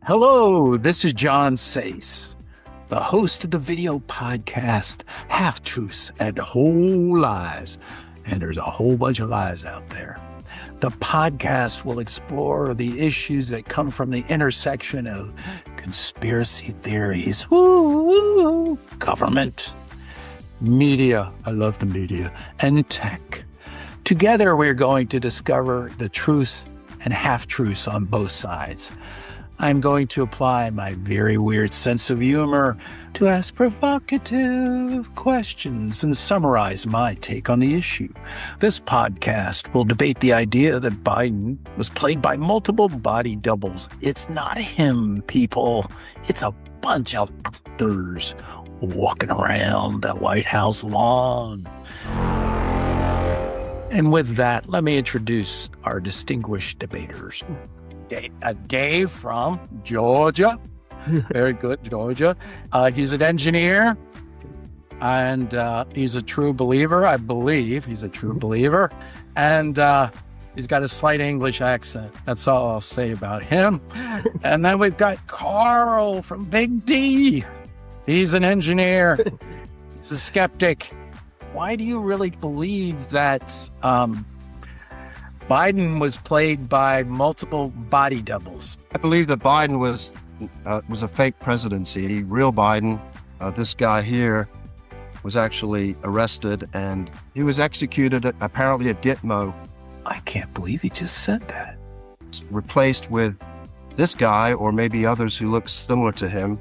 Hello, this is John Sace, the host of the video podcast, Half Truths and Whole Lies. And there's a whole bunch of lies out there. The podcast will explore the issues that come from the intersection of conspiracy theories, government, media, I love the media, and tech. Together, we're going to discover the truths and half-truths on both sides. I'm going to apply my very weird sense of humor to ask provocative questions and summarize my take on the issue. This podcast will debate the idea that Biden was played by multiple body doubles. It's not him, people. It's a bunch of actors walking around the White House lawn. And with that, let me introduce our distinguished debaters. Dave from Georgia. Very good, Georgia. He's an engineer, and he's a true believer. I believe he's a true believer. And he's got a slight English accent. That's all I'll say about him. And then we've got Carl from Big D. He's an engineer. He's a skeptic. Why do you really believe that Biden was played by multiple body doubles? I believe that Biden was a fake presidency. Real Biden, this guy here, was actually arrested and he was executed apparently at Gitmo. I can't believe he just said that. Replaced with this guy or maybe others who look similar to him,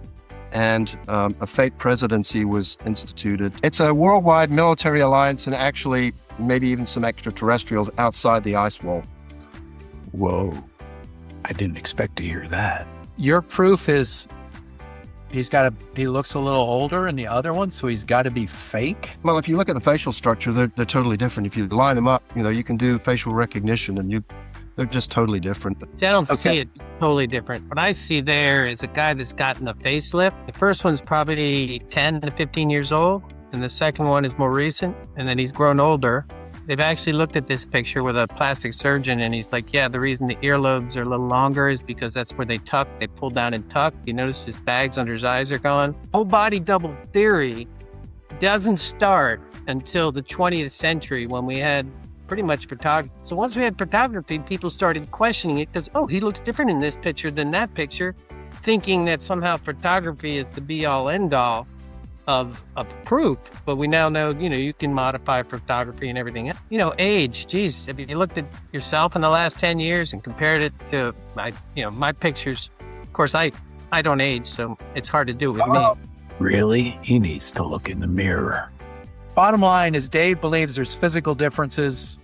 and a fake presidency was instituted. It's a worldwide military alliance and actually maybe even some extraterrestrials outside the ice wall. Whoa. I didn't expect to hear that. Your proof is he looks a little older in the other one, so he's got to be fake? Well, if you look at the facial structure, they're totally different. If you line them up, you can do facial recognition and they're just totally different. See, I don't see it totally different. What I see there is a guy that's gotten a facelift. The first one's probably 10 to 15 years old, and the second one is more recent, and then he's grown older. They've actually looked at this picture with a plastic surgeon, and he's like, yeah, the reason the earlobes are a little longer is because that's where they tuck. They pull down and tuck. You notice his bags under his eyes are gone. Whole body double theory doesn't start until the 20th century when we had pretty much photography. So once we had photography, people started questioning it because, he looks different in this picture than that picture, thinking that somehow photography is the be-all, end-all of proof. But we now know, you can modify photography and everything. Age, geez, if you looked at yourself in the last 10 years and compared it to my pictures, of course, I don't age, so it's hard to do with me. Really? He needs to look in the mirror. Bottom line is Dave believes there's physical differences.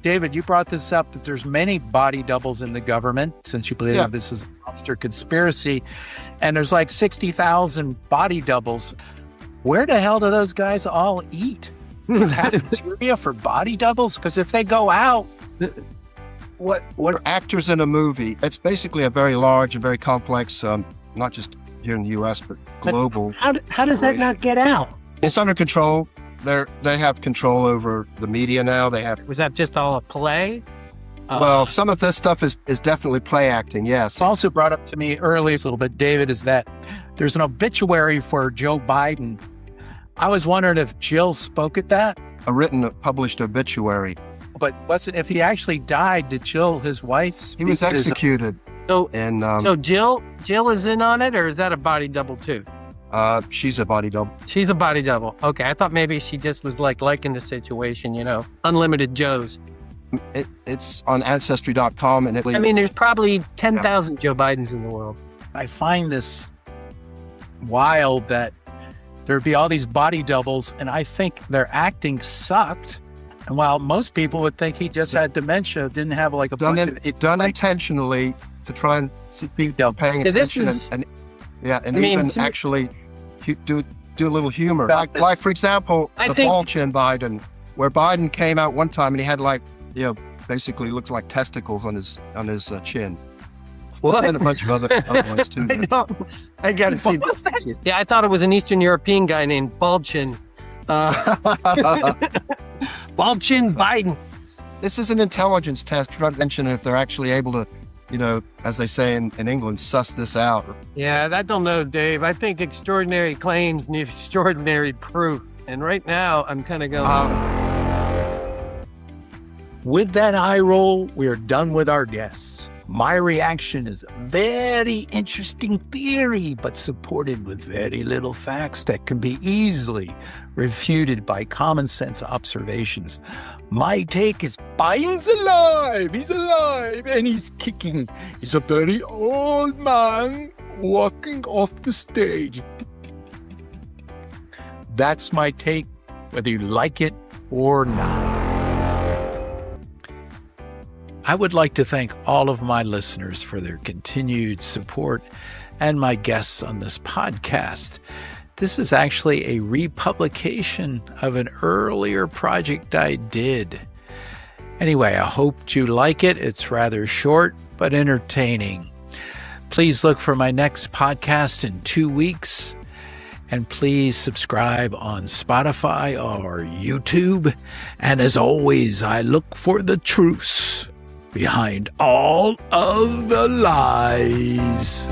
David, you brought this up that there's many body doubles in the government since you believe this is a monster conspiracy. And there's like 60,000 body doubles. Where the hell do those guys all eat? Cafeteria for body doubles? Because if they go out, what actors in a movie? It's basically a very large and very complex, not just here in the U.S., but global. But how does that not get out? It's under control. They have control over the media now. Was that just all a play? Well, some of this stuff is definitely play acting, yes. Also brought up to me earlier a little bit, David, is that there's an obituary for Joe Biden. I was wondering if Jill spoke at that. A published obituary. But if he actually died, did Jill, his wife, speak? He was executed. So Jill is in on it, or is that a body double too? She's a body double. She's a body double. Okay, I thought maybe she just was liking the situation, unlimited Joes. It's on Ancestry.com. And there's probably 10,000 Joe Bidens in the world. I find this wild that there'd be all these body doubles, and I think their acting sucked. And while most people would think he just had dementia, didn't have like a bunch of it. Done intentionally to try and see people paying attention actually do a little humor. Like for example, Ball-chin Biden, where Biden came out one time and he had basically looks like testicles on his chin. What? And a bunch of other ones too. I gotta see this. Yeah, I thought it was an Eastern European guy named Ball-chin. Ball-chin Biden. This is an intelligence test to try to mention if they're actually able to as they say in England, suss this out. Yeah, I don't know, Dave. I think extraordinary claims need extraordinary proof. And right now, I'm kind of going... With that eye roll, we are done with our guests. My reaction is very interesting theory, but supported with very little facts that can be easily refuted by common sense observations. My take is Biden's alive. He's alive and he's kicking. He's a very old man walking off the stage. That's my take, whether you like it or not. I would like to thank all of my listeners for their continued support and my guests on this podcast. This is actually a republication of an earlier project I did. Anyway, I hope you like it. It's rather short, but entertaining. Please look for my next podcast in 2 weeks. And please subscribe on Spotify or YouTube. And as always, I look for the truth behind all of the lies.